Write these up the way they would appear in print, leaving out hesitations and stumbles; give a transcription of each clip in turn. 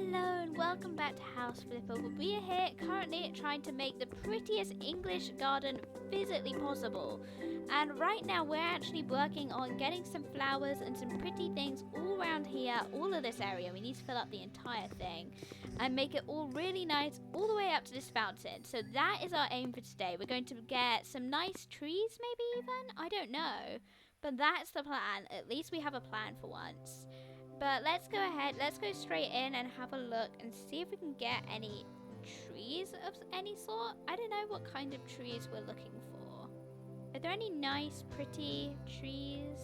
Hello and welcome back to House Flipper. We are here currently trying to make the prettiest English garden physically possible. And right now we're actually working on getting some flowers and some pretty things all around here, all of this area. We need to fill up the entire thing and make it all really nice all the way up to this fountain. So that is our aim for today. We're going to get some nice trees maybe even? I don't know. But that's the plan. At least we have a plan for once. But let's go ahead, let's go straight in and have a look and see if we can get any trees of any sort. I don't know what kind of trees we're looking for. Are there any nice, pretty trees?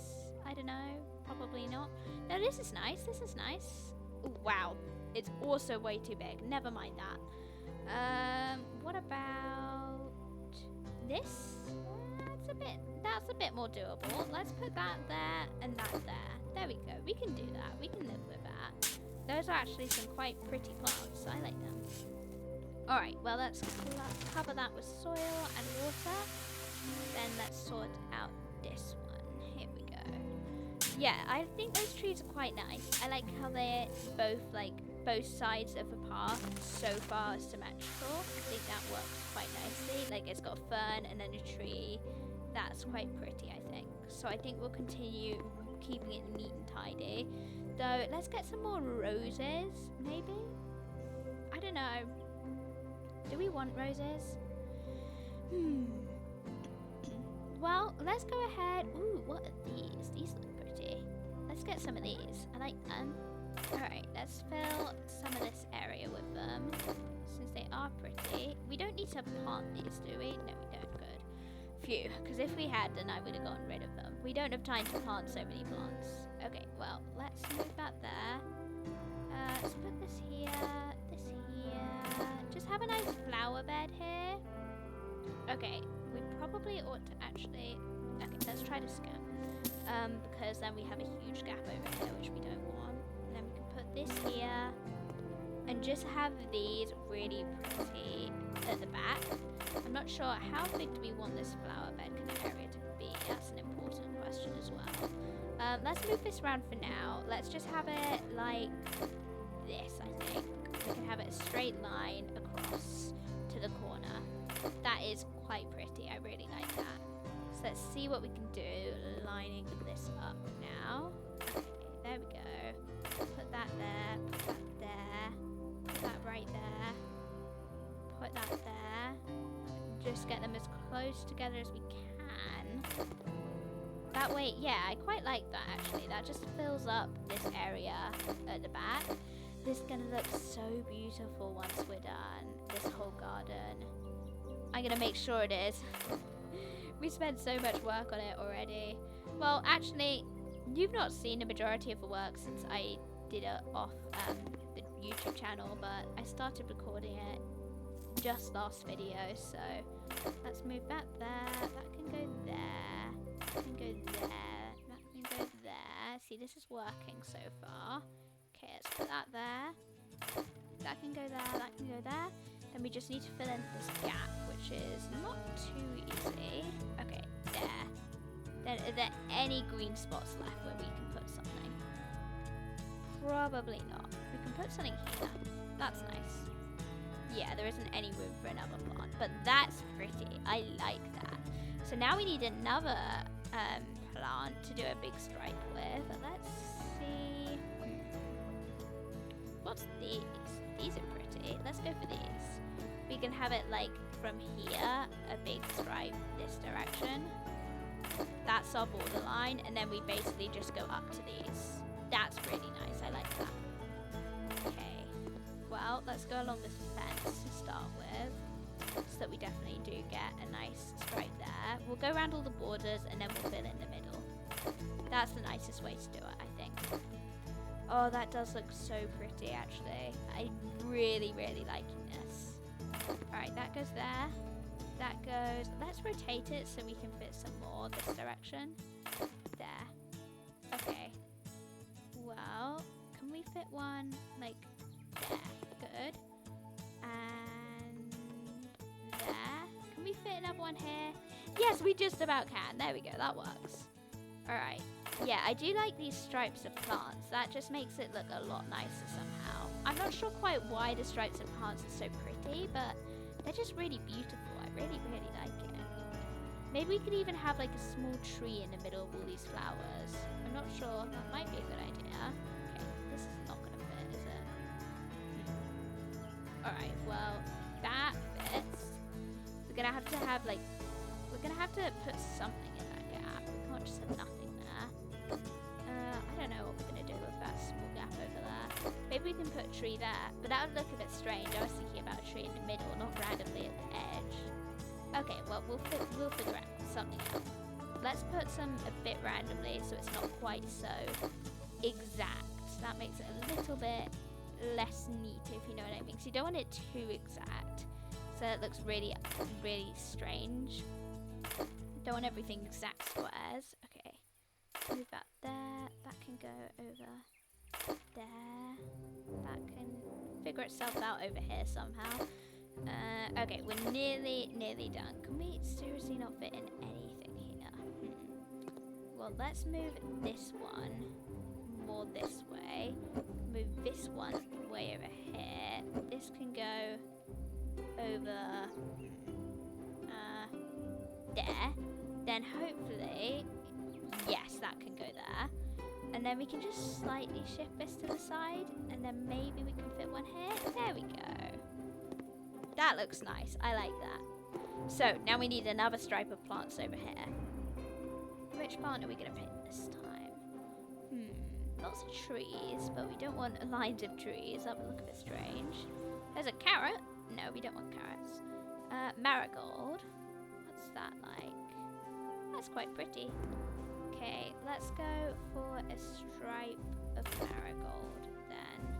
I don't know, probably not. No, this is nice, this is nice. Ooh, wow, it's also way too big, never mind that. What about this? That's a bit more doable. Let's put that there and that there. There we go. We can do that. We can live with that. Those are actually some quite pretty plants. I like them. Alright, well let's cover that with soil and water. Then let's sort out this one. Here we go. Yeah, I think those trees are quite nice. I like how they're both sides of the path so far symmetrical. I think that works quite nicely. Like it's got a fern and then a tree. That's quite pretty, I think. So I think we'll continue keeping it neat and tidy. Though, let's get some more roses, maybe? I don't know. Do we want roses? Well, let's go ahead. Ooh, what are these? These look pretty. Let's get some of these. I like them. Alright, let's fill some of this area with them. Since they are pretty. We don't need to plant these, do we? No, we don't. Good. Phew, because if we had, then I would have gotten rid of them. We don't have time to plant so many plants. Okay, well, let's move that there. Let's put this here, this here. Just have a nice flower bed here. Okay, we probably ought to actually... Okay, let's try to scan. Because then we have a huge gap over here, which we don't want. And then we can put this here. And just have these really pretty at the back. I'm not sure how big do we want this flower bed area to be. That's an important question as well. Let's move this around for now. Let's just have it like this, I think. We can have it a straight line across to the corner. That is quite pretty. I really like that. So let's see what we can do lining this up now. Okay, there we go. Put that there, put that there, put that right there, put that there. Just get them as close together as we can. That way, yeah, I quite like that actually. That just fills up this area at the back. This is gonna look so beautiful once we're done. This whole garden. I'm gonna make sure it is. We spent so much work on it already. Well, actually, you've not seen the majority of the work since I did it off the YouTube channel, but I started recording it just last video, so let's move that there. That can go there. That can go there. That can go there. See, this is working so far. Okay, let's put that there. That can go there. That can go there. Then we just need to fill in this gap, which is not too easy. Okay, there. Then are there any green spots left where we can put something? Probably not. We can put something here. That's nice. Yeah, there isn't any room for another plant, but that's pretty. I like that. So now we need another plant to do a big stripe with. Let's see. What's these? These are pretty. Let's go for these. We can have it like from here, a big stripe this direction. That's our borderline, and then we basically just go up to these. That's really nice. I like that. Okay. Well, let's go along this fence to start with, so that we definitely do get a nice stripe there. We'll go around all the borders and then we'll fill in the middle. That's the nicest way to do it, I think. Oh, that does look so pretty, actually. I'm really, really liking this. Alright, that goes there. That goes... Let's rotate it so we can fit some more this direction. There. Okay. Well, can we fit one, like, there? Good. And there. Can we fit another one here? Yes, we just about can. There we go. That works. Alright. Yeah, I do like these stripes of plants. That just makes it look a lot nicer somehow. I'm not sure quite why the stripes of plants are so pretty, but they're just really beautiful. I really, really like it. Maybe we could even have like a small tree in the middle of all these flowers. I'm not sure. That might be a good idea. Okay, this is not going to fit, is it? Alright, well, that fits. We're going to have like... We're going to have to put something in that gap. We can't just have nothing there. I don't know what we're going to do with that small gap over there. Maybe we can put a tree there, but that would look a bit strange. I was thinking about a tree in the middle, not randomly at the edge. Okay, well, we'll figure out something out. Let's put some a bit randomly so it's not quite so exact. That makes it a little bit less neat, if you know what I mean. So you don't want it too exact, so it looks really, really strange. Don't want everything exact squares. Okay, move that there. That can go over there. That can figure itself out over here somehow. Okay, we're nearly done. Can we seriously not fit in anything here? Well, let's move this one more this way. Move this one way over here. This can go over there. Then hopefully, yes, that can go there. And then we can just slightly shift this to the side, and then maybe we can fit one here. There we go. That looks nice. I like that. So now we need another stripe of plants over here. Which plant are we going to pick this time? Lots of trees, but we don't want lines of trees. That would look a bit strange. There's a carrot. No, we don't want carrots. Marigold. What's that like? That's quite pretty. Okay, let's go for a stripe of marigold then.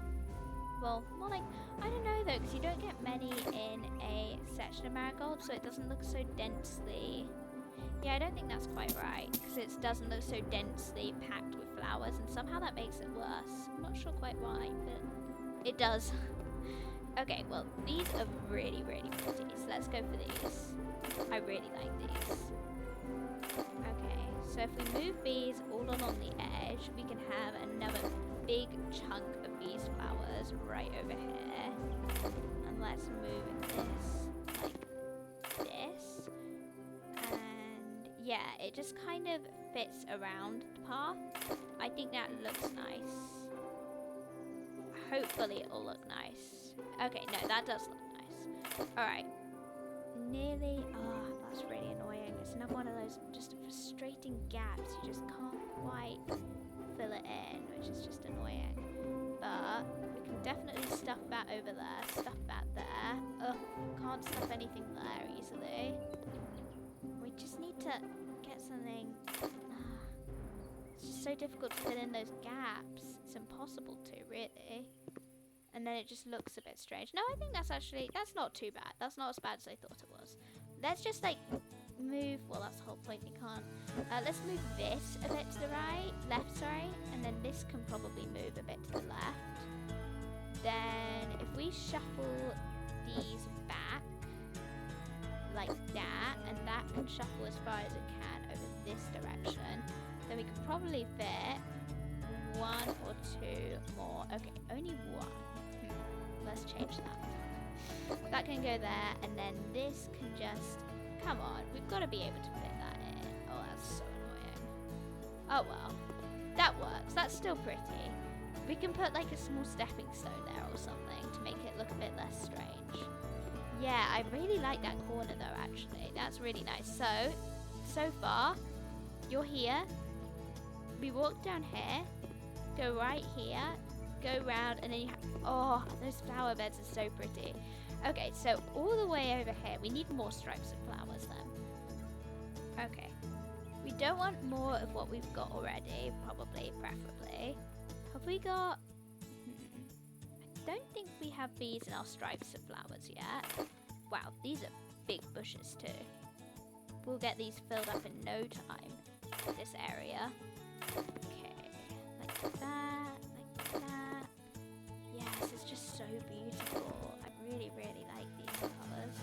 Well, more like, I don't know though, because you don't get many in a section of marigold, so it doesn't look so densely. Yeah, I don't think that's quite right, because it doesn't look so densely packed with flowers, and somehow that makes it worse. I'm not sure quite why, but it does. Okay, well, these are really, really pretty, so let's go for these. I really like these. Okay, so if we move these all along the edge, we can have another big chunk of these flowers right over here. And let's move this like this. And yeah, it just kind of fits around the path. I think that looks nice. Hopefully it'll look nice. Okay, no, that does look nice. Alright. Nearly. Oh, that's really annoying. It's another one of those just frustrating gaps. You just can't quite fill it in, which is just annoying. But we can definitely stuff that over there, stuff that there. Ugh, can't stuff anything there easily. We just need to get something. It's just so difficult to fit in those gaps. It's impossible to, really. And then it just looks a bit strange. No, I think that's not too bad. That's not as bad as I thought it was. Let's just like move, well, that's the whole point, we can't. Let's move this a bit to the left, sorry, and then this can probably move a bit to the left. Then if we shuffle these back like that, and that can shuffle as far as it can over this direction, then we could probably fit one or two more. Okay, only one. Let's change that. That can go there, and then this can just, come on, we've got to be able to fit that in. Oh, that's so annoying. Oh well, that works. That's still pretty. We can put like a small stepping stone there or something to make it look a bit less strange. Yeah, I really like that corner though, actually. That's really nice. So far, you're here. We walk down here, go right here, go round, and then you have, oh, those flower beds are so pretty. Okay, so all the way over here, we need more stripes of flowers then. Okay. We don't want more of what we've got already, probably, preferably. Have we got, I don't think we have these in our stripes of flowers yet. Wow, these are big bushes too. We'll get these filled up in no time, this area. Okay, like that, like that. Yeah, this is just so beautiful. I really, really like these colours.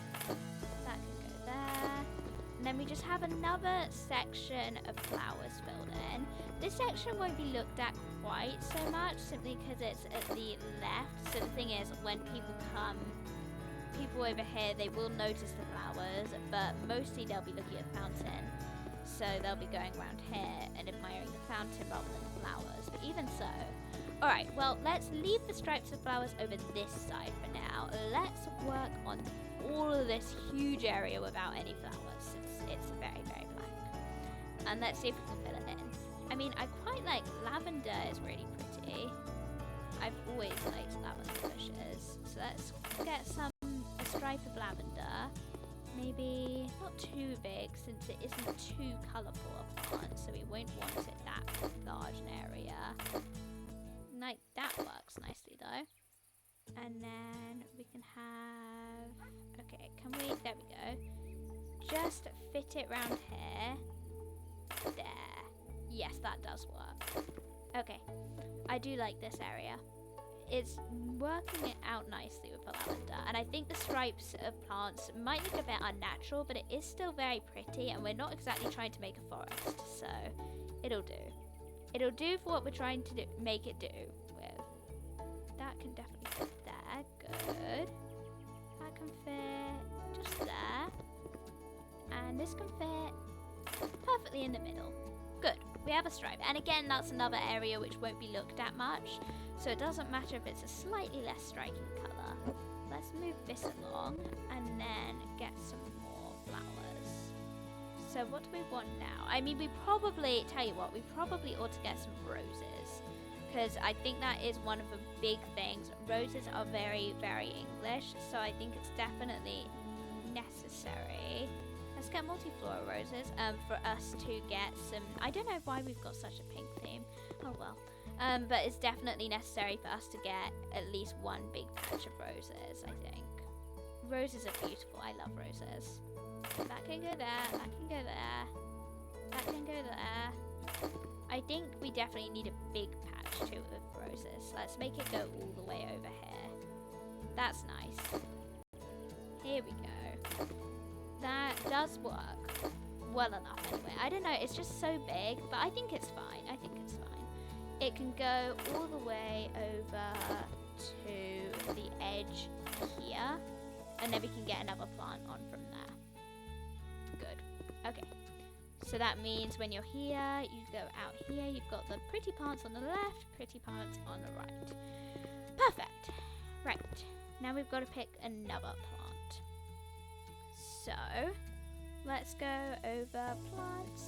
That can go there. And then we just have another section of flowers filled in. This section won't be looked at quite so much, simply because it's at the left. So the thing is, when people come, people over here, they will notice the flowers, but mostly they'll be looking at the fountain. So they'll be going around here and admiring the fountain rather than the flowers. But even so, alright, well, let's leave the stripes of flowers over this side for now. Let's work on all of this huge area without any flowers, since it's very, very black. And let's see if we can fill it in. I mean, I quite like lavender, is really pretty. I've always liked lavender bushes. So let's get a stripe of lavender. Maybe not too big, since it isn't too colourful a plant, so we won't want it that large an area. Like, that works nicely though. And then we can have, okay, can we, there we go. Just fit it round here. There. Yes, that does work. Okay, I do like this area. It's working it out nicely with the lavender, and I think the stripes of plants might look a bit unnatural, but it is still very pretty, and we're not exactly trying to make a forest, so it'll do. It'll do for what we're trying to make it do with. That can definitely fit there. Good. That can fit just there, and this can fit perfectly in the middle. Good. We have a stripe, and again, that's another area which won't be looked at much. So it doesn't matter if it's a slightly less striking colour. Let's move this along and then get some more flowers. So what do we want now? I mean, we probably ought to get some roses, because I think that is one of the big things. Roses are very, very English, so I think it's definitely necessary. Let's get multi-floral roses for us to get some... I don't know why we've got such a pink theme. Oh well. But it's definitely necessary for us to get at least one big patch of roses, I think. Roses are beautiful. I love roses. That can go there. That can go there. That can go there. I think we definitely need a big patch too of roses. Let's make it go all the way over here. That's nice. Here we go. That does work well enough anyway. I don't know, it's just so big, but I think it's fine. I think it's fine. It can go all the way over to the edge here, and then we can get another plant on from there. Good. Okay. So that means when you're here, you go out here, you've got the pretty plants on the left, pretty plants on the right. Perfect. Right. Now we've got to pick another plant. So, let's go over plants,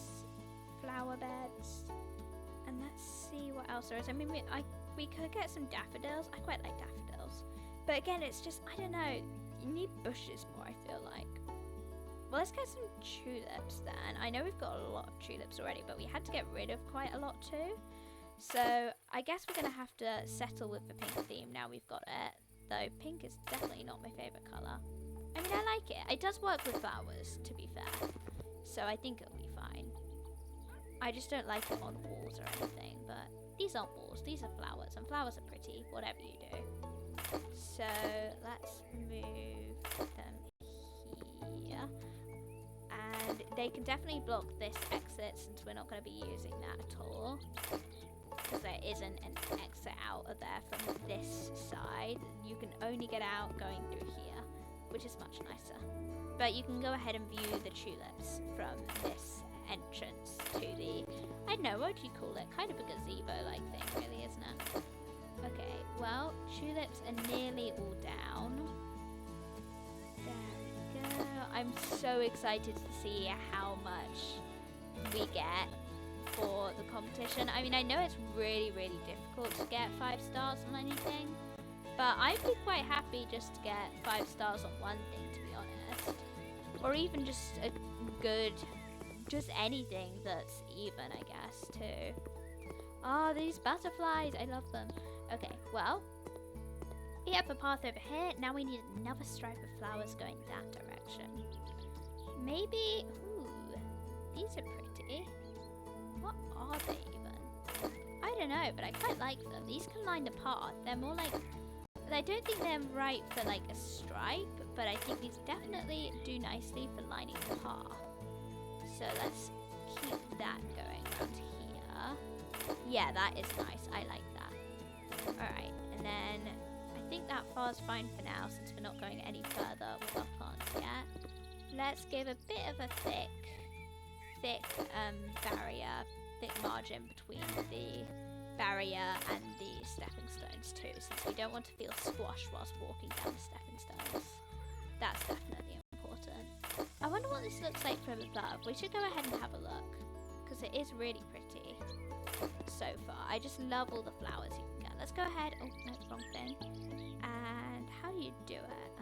flower beds, and let's see what else there is. I mean, we could get some daffodils. I quite like daffodils. But again, it's just, I don't know, you need bushes more, I feel like. Well, let's get some tulips then. I know we've got a lot of tulips already, but we had to get rid of quite a lot too. So, I guess we're going to have to settle with the pink theme now we've got it. Though, pink is definitely not my favourite colour. I mean, I like it. It does work with flowers, to be fair. So I think it'll be fine. I just don't like it on walls or anything. But these aren't walls. These are flowers. And flowers are pretty, whatever you do. So let's move them here. And they can definitely block this exit, since we're not going to be using that at all. Because there isn't an exit out of there from this side. You can only get out going through here, which is much nicer. But you can go ahead and view the tulips from this entrance to the, I don't know, what do you call it? Kind of a gazebo-like thing, really, isn't it? Okay, well, tulips are nearly all down. There we go. I'm so excited to see how much we get for the competition. I mean, I know it's really, really difficult to get 5 stars on anything. But I'd be quite happy just to get 5 stars on one thing, to be honest. Or even just a good, just anything that's even, I guess, too. Oh, these butterflies, I love them. Okay, well, we have a path over here. Now we need another stripe of flowers going that direction. Maybe, ooh, these are pretty. What are they even? I don't know, but I quite like them. These can line the path. They're more like... I don't think they're right for like a stripe, but I think these definitely do nicely for lining the path. So let's keep that going around here. Yeah, that is nice. I like that. Alright, and then I think that far's fine for now since we're not going any further with our plants yet. Let's give a bit of a thick barrier, thick margin between the barrier and the stepping stones too, since we don't want to feel squashed whilst walking down the stepping stones. That's definitely important. I wonder what this looks like from above. We should go ahead and have a look, because it is really pretty so far. I just love all the flowers you can get. Let's go ahead. Oh, no, wrong thing. And how do you do it?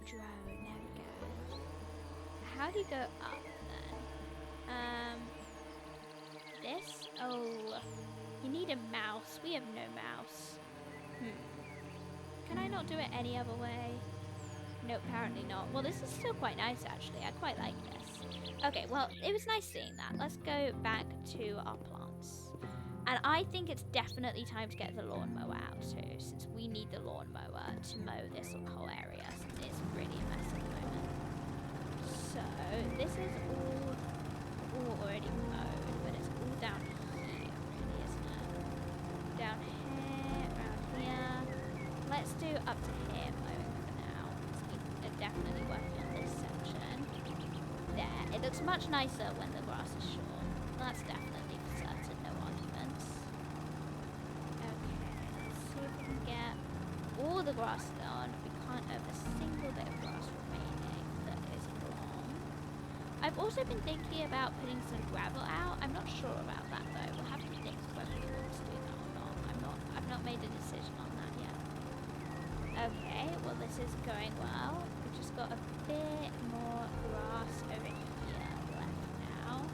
Drone, there we go. How do you go up then? This? Oh, you need a mouse. We have no mouse. Can I not do it any other way? No, apparently not. Well, this is still quite nice, actually. I quite like this. Okay, well, it was nice seeing that. Let's go back to our plants. And I think it's definitely time to get the lawnmower out, too, since we need the lawnmower to mow this whole area, since it's really a mess at the moment. So, this is all already mowed, but it's all down here, really, isn't it? Down here, around here. Let's do up to here mowing for now, because we are definitely working on this section. There. It looks much nicer when the grass is short. That's definitely for certain, no arguments. Okay, let's see if we can get all the grass done. We can't have a single bit of grass remaining that is long. I've also been thinking about putting some gravel out. I'm not sure about that though. We'll have to think whether we want to do that or not. I've not made a decision on that yet. Okay, well this is going well. We've just got a bit more grass over here left now.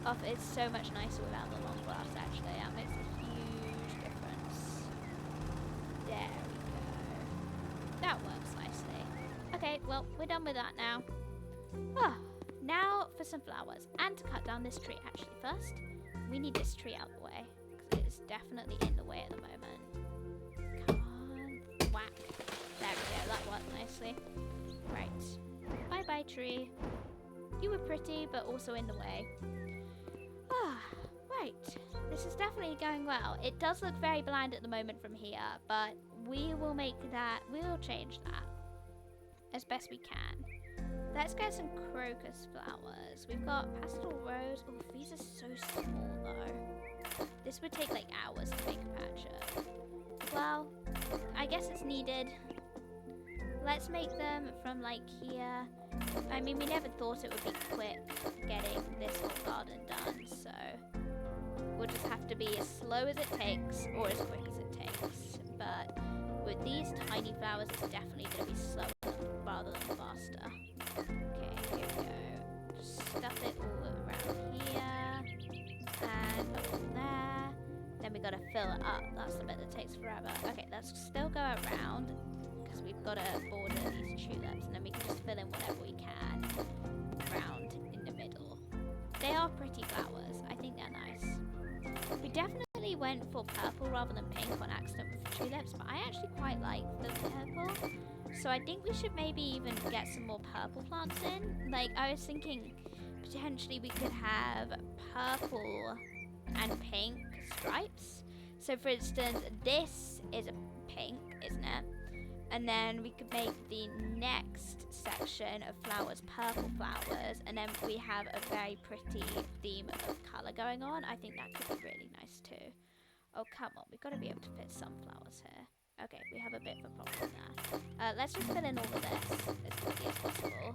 Oh, it's so much nicer without the long grass actually. That makes a huge difference. There we go. That works nicely. Okay, well we're done with that now. Ah, now for some flowers. And to cut down this tree actually first. We need this tree out the way, because it is definitely in the way at the moment. Whack. There we go, that worked nicely. Right. Bye-bye, tree. You were pretty, but also in the way. Ah, right. This is definitely going well. It does look very bland at the moment from here, but we will make that, we'll change that as best we can. Let's get some crocus flowers. We've got pastel rose. Oh, these are so small, though. This would take, like, hours to make a patch of. Well, I guess it's needed. Let's make them from like here. I mean, we never thought it would be quick getting this whole garden done, so we'll just have to be as slow as it takes or as quick as it takes. But with these tiny flowers, it's definitely going to be slower rather than faster. Okay, here we go. Just stuff it all around here and put it all there. Then we gotta fill it up. That's the bit that takes forever. Okay, let's still go around because we've got to border these tulips, and then we can just fill in whatever we can around in the middle. They are pretty flowers. I think they're nice. We definitely went for purple rather than pink on accident with the tulips, but I actually quite like the purple. So I think we should maybe even get some more purple plants in. Like, I was thinking potentially we could have purple and pink stripes. So for instance, this is a pink, isn't it? And then we could make the next section of flowers purple flowers, and then we have a very pretty theme of colour going on. I think that could be really nice too. Oh, come on, we've got to be able to fit some flowers here. Okay, we have a bit of a problem there. Let's just fill in all of this as quickly as possible.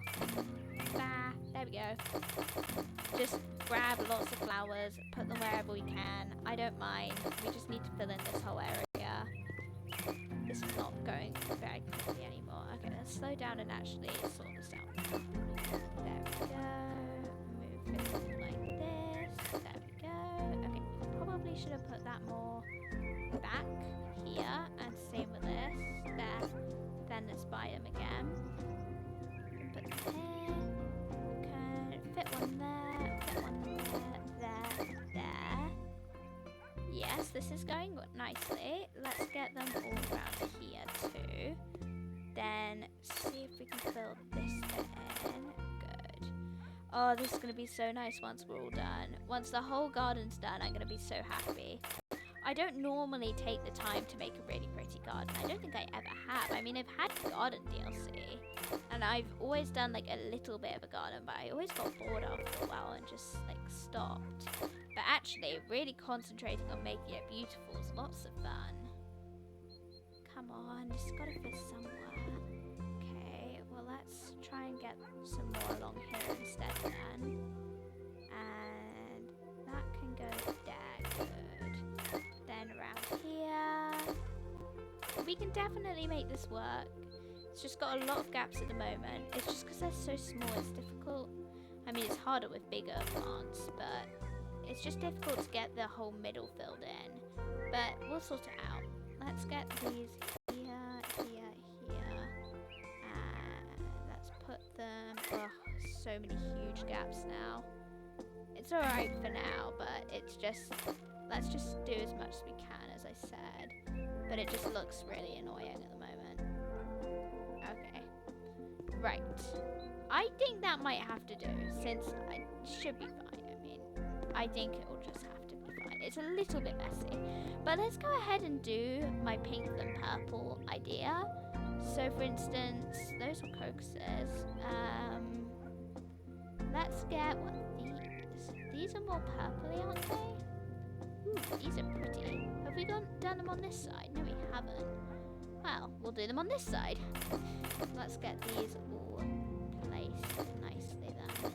Bah, there we go. Just grab lots of flowers, put them wherever we can. I don't mind. We just need to fill in this whole area. This is not going very quickly anymore. Okay, let's slow down and actually sort this out. There we go. Move it like this. There we go. Okay, we probably should have put that more back here, and same with this. There. Then let's buy them again. Put them here. Can fit one there. Fit one there. There. Yes, this is going nicely. Let's get them all around here too. Then see if we can fill this bit in. Good. Oh, this is going to be so nice once we're all done. Once the whole garden's done, I'm going to be so happy. I don't normally take the time to make a really pretty garden. I don't think I ever have. I mean, I've had garden DLC, and I've always done like a little bit of a garden, but I always got bored after a while and just like stopped. But actually, really concentrating on making it beautiful is lots of fun. Come on, it's got to fit somewhere. Okay, well let's try and get some more along here instead then. And that can go there, good. Then around here. We can definitely make this work. It's just got a lot of gaps at the moment. It's just because they're so small, it's difficult. I mean, it's harder with bigger plants, but it's just difficult to get the whole middle filled in. But we'll sort it out. Let's get these here, here, here. And let's put them... Oh, so many huge gaps now. It's alright for now, but it's just... Let's just do as much as we can, as I said. But it just looks really annoying at the moment. Okay. Right. I think that might have to do, since it should be fine. I mean, I think it will just have to be fine. It's a little bit messy. But let's go ahead and do my pink and purple idea. So, for instance, those are crocuses. Let's get, what are these? These are more purpley, aren't they? Ooh, these are pretty. Have we done them on this side? No, we haven't. Well, we'll do them on this side. Let's get these all placed nicely then.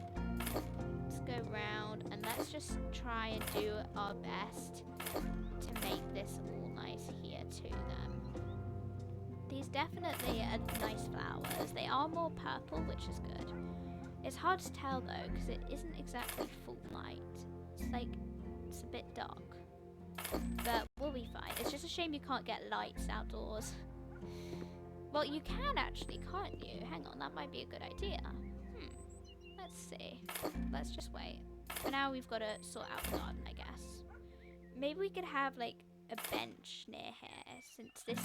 Let's go round and let's just try and do our best to make this all nice here too then. These definitely are nice flowers. They are more purple, which is good. It's hard to tell though, because it isn't exactly full light. It's like, it's a bit dark. But we'll be fine. It's just a shame you can't get lights outdoors. Well, you can actually, can't you? Hang on, that might be a good idea. Let's see. Let's just wait. For now, we've got to sort out the garden, I guess. Maybe we could have, like, a bench near here, since this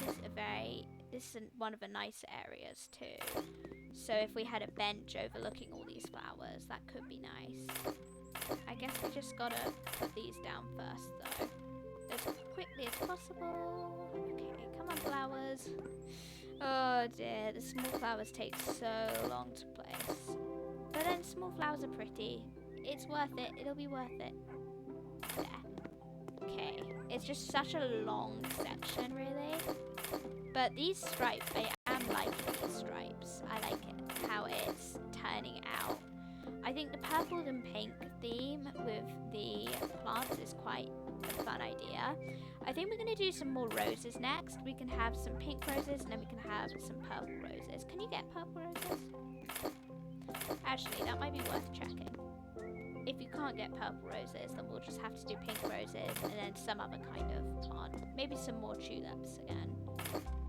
is one of the nicer areas, too. So if we had a bench overlooking all these flowers, that could be nice. I guess we just got to put these down first, though. As quickly as possible. Okay, come on, flowers. Oh dear, the small flowers take so long to place. But then small flowers are pretty. It's worth it. It'll be worth it. There. Okay, it's just such a long section, really. But these stripes, I am liking these stripes. I like it, how it's turning out. I think the purple and pink theme with the plants is quite a fun idea. I think we're going to do some more roses next. We can have some pink roses and then we can have some purple roses. Can you get purple roses? Actually, that might be worth checking. If you can't get purple roses, then we'll just have to do pink roses and then some other kind of plant. Maybe some more tulips again.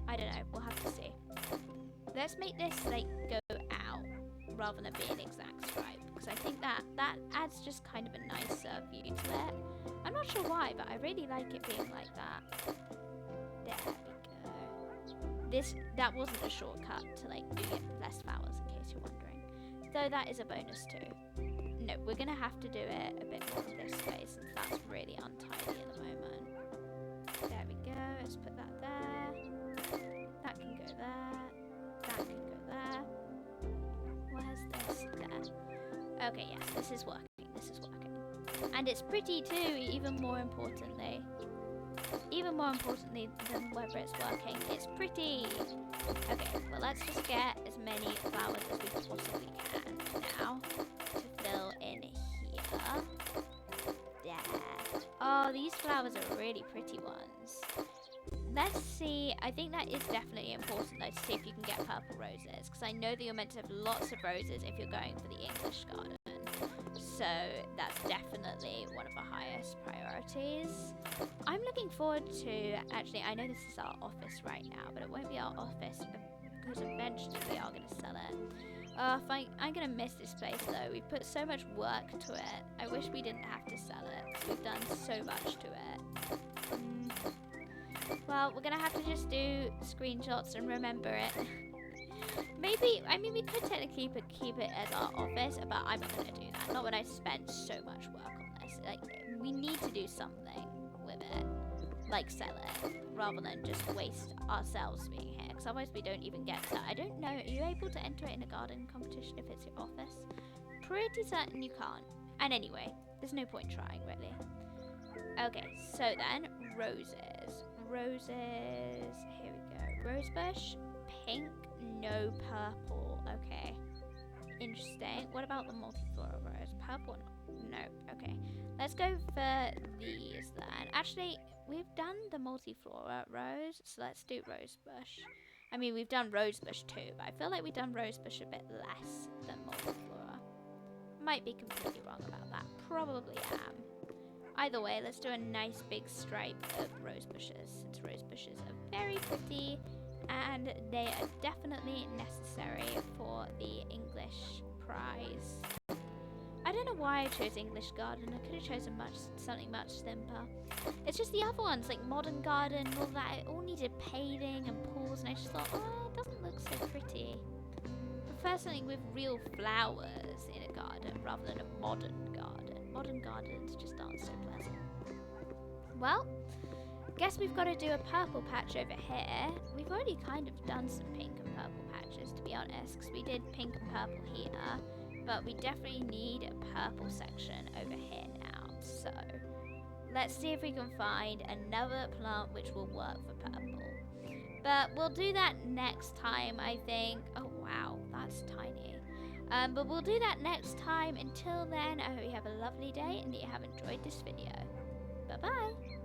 I don't know. We'll have to see. Let's make this like go out rather than be an exact stripe, because I think that adds just kind of a nicer view to it. I'm not sure why, but I really like it being like that. There we go. That wasn't a shortcut to like doing it less flowers, in case you're wondering. Though that is a bonus too. No, we're gonna have to do it a bit more this way since that's really untidy at the moment. There we go. Let's put that there. That can go there. That can go there. Where's this? There. Okay, yes, this is working. This is working. And it's pretty too, even more importantly. Even more importantly than whether it's working, it's pretty. Okay, well let's just get as many flowers as we possibly can now to fill in here. There. Oh, these flowers are really pretty ones. Let's see. I think that is definitely important though, to see if you can get purple roses, because I know that you're meant to have lots of roses if you're going for the English garden. So that's definitely one of the highest priorities. I'm looking forward to, actually, I know this is our office right now, but it won't be our office because eventually we are going to sell it. I'm going to miss this place though. We put so much work to it. I wish we didn't have to sell it, because we've done so much to it. Well, we're going to have to just do screenshots and remember it. Maybe, I mean, we could technically keep it as our office, but I'm not going to do that. Not when I spent so much work on this. Like, we need to do something with it. Like, sell it. Rather than just waste ourselves being here. Because otherwise we don't even get to... I don't know. Are you able to enter it in a garden competition if it's your office? Pretty certain you can't. And anyway, there's no point trying, really. Okay, so then, roses. Roses. Here we go. Rosebush. Pink. No purple. Okay. Interesting. What about the multiflora rose? Purple? No. Okay. Let's go for these then. Actually, we've done the multiflora rose, so let's do rosebush. I mean, we've done rosebush too, but I feel like we've done rosebush a bit less than multiflora. Might be completely wrong about that. Probably am. Either way, let's do a nice big stripe of rose bushes, since rose bushes are very pretty and they are definitely necessary for the English prize. I don't know why I chose English garden. I could have chosen something much simpler. It's just the other ones, like modern garden and all that, it all needed paving and pools, and I just thought, oh, it doesn't look so pretty. I prefer something with real flowers in a garden rather than a modern garden. Modern gardens just aren't so pleasant. Well, guess we've got to do a purple patch over here. We've already kind of done some pink and purple patches, to be honest, because we did pink and purple here, but we definitely need a purple section over here now. So, let's see if we can find another plant which will work for purple. But we'll do that next time, I think. Oh, wow, that's tiny. But we'll do that next time. Until then, I hope you have a lovely day and that you have enjoyed this video. Bye-bye.